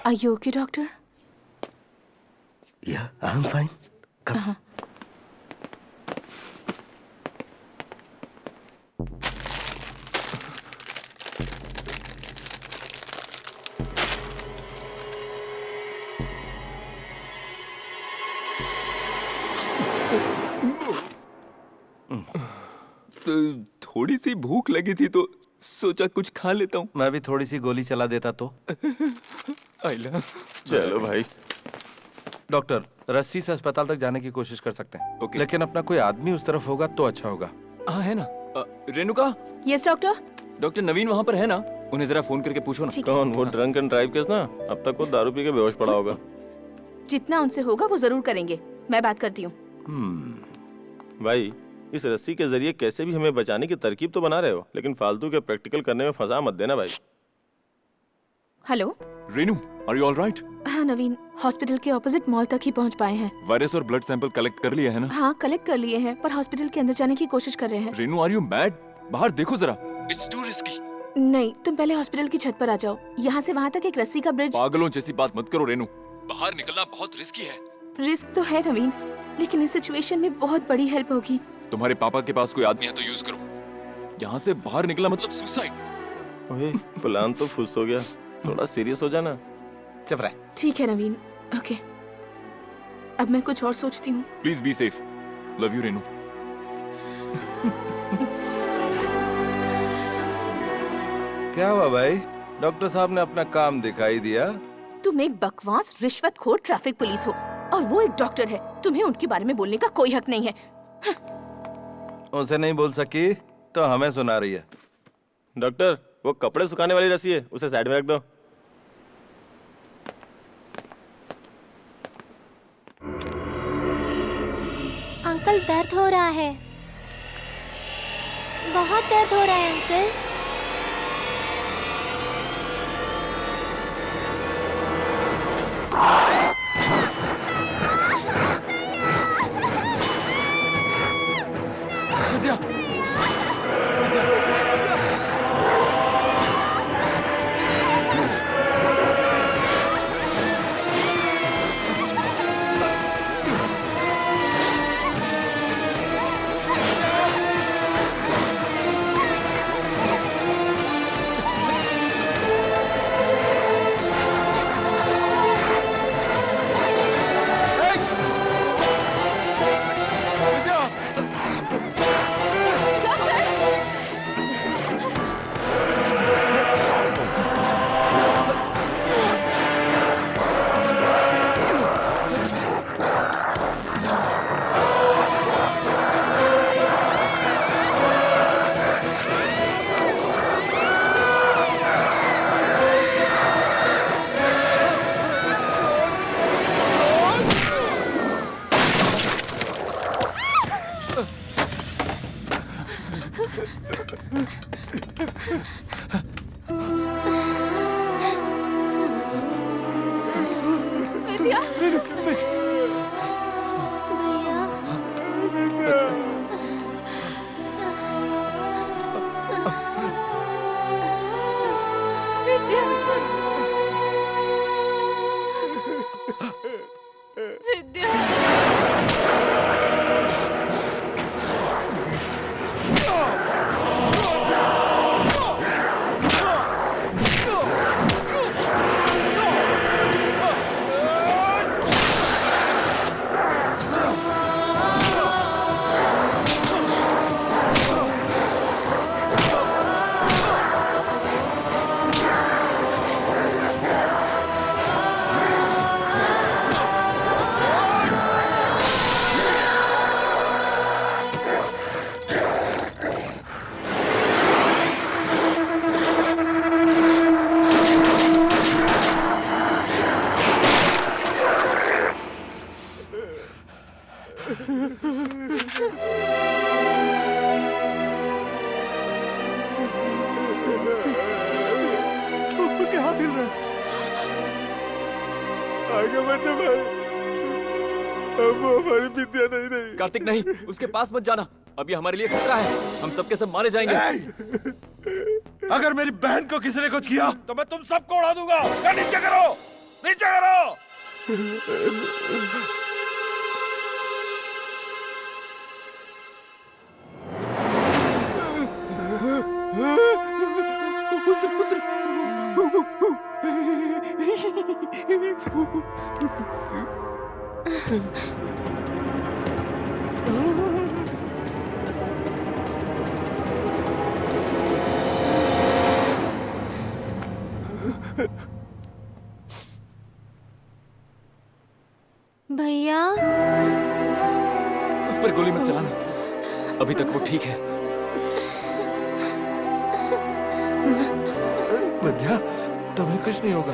Are you okay, doctor? Yeah, I'm fine. Come. थोड़ी सी भूख लगी थी तो सोचा कुछ खा लेता हूँ। मैं भी थोड़ी सी गोली चला देता तो। आइला, चलो भाई। डॉक्टर, रस्सी से अस्पताल तक जाने की कोशिश कर सकते हैं। ओके। लेकिन अपना कोई आदमी उस तरफ होगा तो अच्छा होगा। हाँ है ना। Renuka, Yes, doctor. डॉक्टर नवीन वहाँ पर है ना? उन्हें जरा फोन करके पूछो ना। ठीक है। कौन? वो ड्रंक एंड ड्राइव केस ना? अब तक वो दारू पी के बेहोश पड़ा होगा। जितना उनसे होगा वो जरूर करेंगे। मैं बात करती हूँ। भाई, इस रस्सी के जरिए कैसे भी हमें बचाने की तरकीब तो बना रहे हो, लेकिन फालतू के प्रैक्टिकल करने में फंसा मत देना भाई। Hello. Renu, are you all right? हाँ नवीन, हॉस्पिटल के ऑपोजिट मॉल तक ही पहुँच पाए हैं। वायरस और ब्लड सैंपल कलेक्ट कर लिया है ना? हाँ, कलेक्ट कर लिए हैं, पर हॉस्पिटल के अंदर जाने की कोशिश कर रहे हैं। Renu, are you mad? बाहर देखो जरा। It's too risky. नहीं, तुम पहले हॉस्पिटल की छत पर आ जाओ। यहाँ से वहाँ तक एक रस्सी का ब्रिज। पागलों जैसी बात मत करो रेनू। बाहर निकलना बहुत रिस्की है। रिस्क तो है नवीन, लेकिन इस सिचुएशन में बहुत बड़ी हेल्प होगी। तुम्हारे पापा के पास कोई आदमी है तो यूज करो। यहाँ से बाहर निकलना मतलब सुसाइड। ओए, प्लान तो फुस हो गया। थोड़ा सीरियस हो जाना। चुप रह। ठीक है नवीन, ओके। अब मैं कुछ और सोचती हूँ। Please be safe. Love you Renu. क्या हुआ भाई? डॉक्टर साहब ने अपना काम दिखाई दिया। तुम एक बकवास रिश्वतखोर ट्रैफिक पुलिस हो और वो एक डॉक्टर है। तुम्हें उनके बारे में बोलने का कोई हक नहीं है। उसे नहीं बोल सकी तो हमें सुना रही है। डॉक्टर, वो कपड़े सुखाने वाली रस्सी है, उसे साइड में रख दो। अंकल, दर्द हो रहा है। बहुत दर्द हो रहा है अंकल। विद्या, विद्या, विद्या, विद्या। उसके हाथ हिल रहे हैं। आगे बढ़े भाई, अब वो हमारी विद्या नहीं रही। कार्तिक नहीं, उसके पास मत जाना। अब ये हमारे लिए खतरा है। हम सबके सब मारे जाएंगे। अगर मेरी बहन को किसी ने कुछ किया तो मैं तुम सबको उड़ा दूंगा। क्या नीचे करो। नीचे करो। भैया उस पर गोली मत चलाना, अभी तक वो ठीक है। विद्या, तुम्हें कुछ नहीं होगा।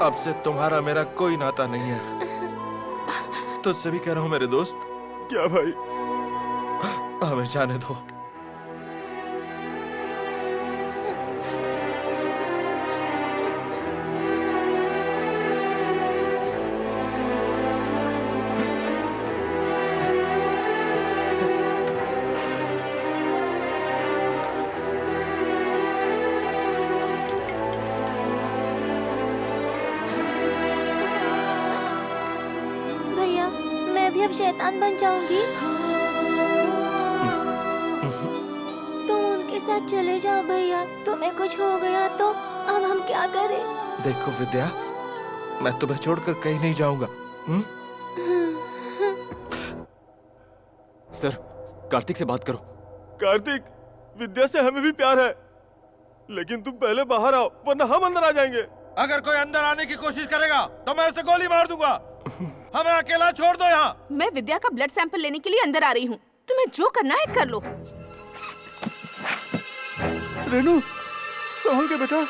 अब से तुम्हारा मेरा कोई नाता नहीं है। तुझसे भी कह रहा हूं मेरे दोस्त। क्या भाई? हमें जाने दो। भैया, मैं भी अब शैतान बन जाऊंगी। तुम उनके साथ चले जाओ भैया। तुम्हें कुछ हो गया तो अब हम क्या करें? देखो विद्या, मैं तुम्हें छोड़कर कहीं नहीं जाऊंगा। सर, कार्तिक से बात करो। कार्तिक, विद्या से हमें भी प्यार है, लेकिन तुम पहले बाहर आओ वरना हम अंदर आ जाएंगे। अगर कोई अंदर आने की कोशिश करेगा तो मैं उसे गोली मार दूंगा। हमें अकेला छोड़ दो यहाँ। मैं विद्या का ब्लड सैंपल लेने के लिए अंदर आ रही हूँ। तुम्हें जो करना है कर लो। रेनू, संभल के बेटा।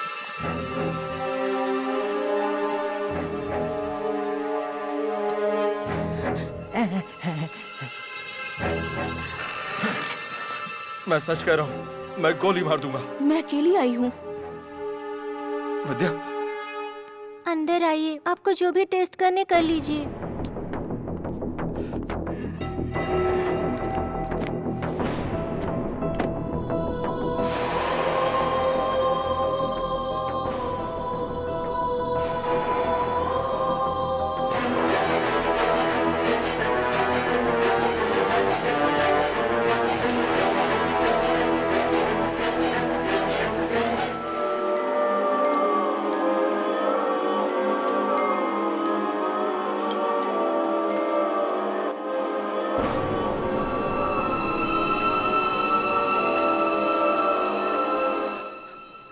मैं सच कह रहा हूँ, मैं गोली मार दूंगा। मैं अकेली आई हूँ। विद्या, अंदर आइए, आपको जो भी टेस्ट करने कर लीजिए।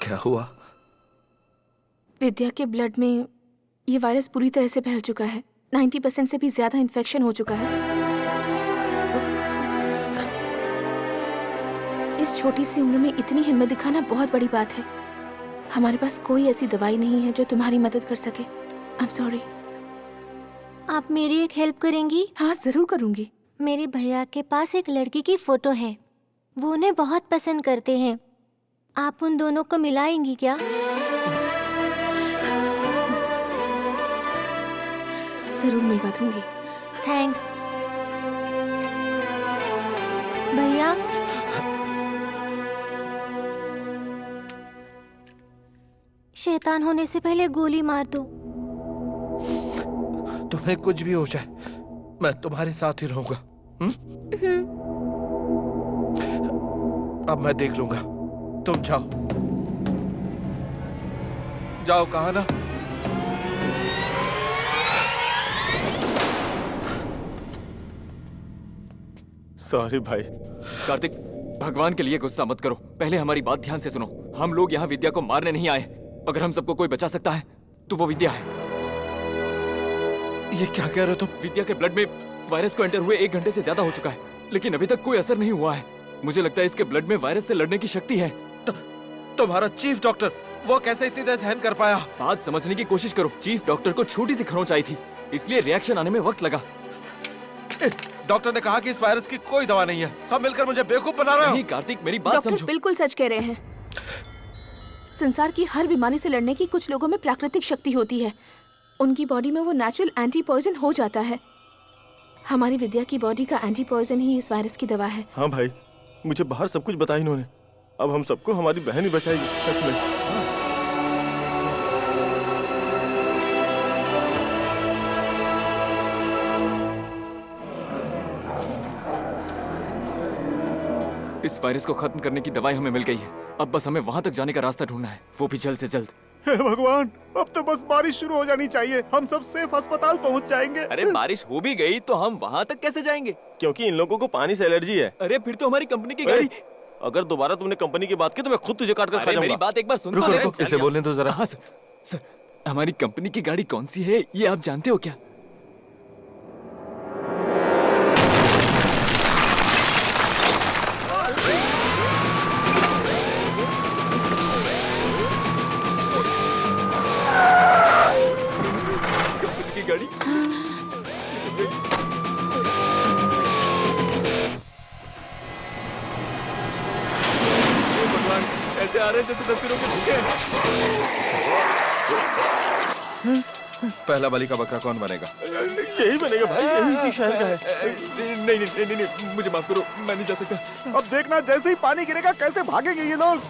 क्या हुआ? विद्या के ब्लड में ये वायरस पूरी तरह से फैल चुका है। 90% से भी ज्यादा इन्फेक्शन हो चुका है। इस छोटी सी उम्र में इतनी हिम्मत दिखाना बहुत बड़ी बात है। हमारे पास कोई ऐसी दवाई नहीं है जो तुम्हारी मदद कर सके। I am sorry. आप मेरी एक हेल्प करेंगी? हाँ, जरूर करूंगी। मेरे भैया के पास एक लड़की की फोटो है, वो उन्हें बहुत पसंद करते हैं। आप उन दोनों को मिलाएंगी क्या? जरूर मिलवा दूंगी। थैंक्स भैया। शैतान होने से पहले गोली मार दो। तुम्हें कुछ भी हो जाए, मैं तुम्हारे साथ ही रहूंगा। अब मैं देख लूंगा। तुम जाओ जाओ, कहा ना। सॉरी भाई। कार्तिक, भगवान के लिए गुस्सा मत करो। पहले हमारी बात ध्यान से सुनो। हम लोग यहाँ विद्या को मारने नहीं आए। अगर हम सबको कोई बचा सकता है तो वो विद्या है। ये क्या कह रहे हो तुम? विद्या के ब्लड में वायरस को एंटर हुए 1 घंटे से ज्यादा हो चुका है, लेकिन अभी तक कोई असर नहीं हुआ है। मुझे लगता है इसके ब्लड में वायरस से लड़ने की शक्ति है। तुम्हारा चीफ डॉक्टर, वो कैसे इतनी देर सहन कर पाया? बात समझने की कोशिश करो। चीफ डॉक्टर को छोटी सी खरोंच आई थी, इसलिए रिएक्शन आने में वक्त लगा। डॉक्टर ने कहा कि इस वायरस की कोई दवा नहीं है। सब मिलकर मुझे बेवकूफ बना रहे हो। नहीं कार्तिक, मेरी बात डॉक्टर समझो। बिल्कुल सच कह रहे हैं। संसार की हर बीमारी से लड़ने की कुछ लोगों में प्राकृतिक शक्ति होती है। उनकी बॉडी में वो नेचुरल एंटी पॉइजन हो जाता है। हमारी विद्या की बॉडी का एंटी पॉइजन ही इस वायरस की दवा है। हाँ भाई, मुझे बाहर सब कुछ बताया इन्होंने। अब हम सबको हमारी बहन ही बचाएगी। सच में। इस वायरस को खत्म करने की दवाई हमें मिल गई है। अब बस हमें वहां तक जाने का रास्ता ढूंढना है, वो भी जल्द से जल्द। हे भगवान, अब तो बस बारिश शुरू हो जानी चाहिए, हम सब सेफ अस्पताल पहुंच जाएंगे। अरे बारिश हो भी गई तो हम वहां तक कैसे जाएंगे? क्योंकि इन लोगों को पानी से एलर्जी है। अरे फिर तो हमारी कंपनी की गाड़ी। अगर दोबारा तुमने कंपनी की बात की तो मैं खुद तुझे काट कर खा अरे मेरी जाऊंगा। बात एक बार सुन तो रुको ले। रुको, इसे बोलने दो जरा। हाँ सर, सर हमारी कंपनी की गाड़ी कौन सी है ये आप जानते हो क्या? कंपनी की गाड़ी। भगवान, ऐसे आ रहे हैं जैसे 10 दिनों के भूखे हैं। पहला बलि का बकरा कौन बनेगा? यही बनेगा भाई, यही इसी शहर का है। नहीं, मुझे माफ करो, मैं नहीं जा सकता। अब देखना, जैसे ही पानी गिरेगा कैसे भागेंगे ये लोग।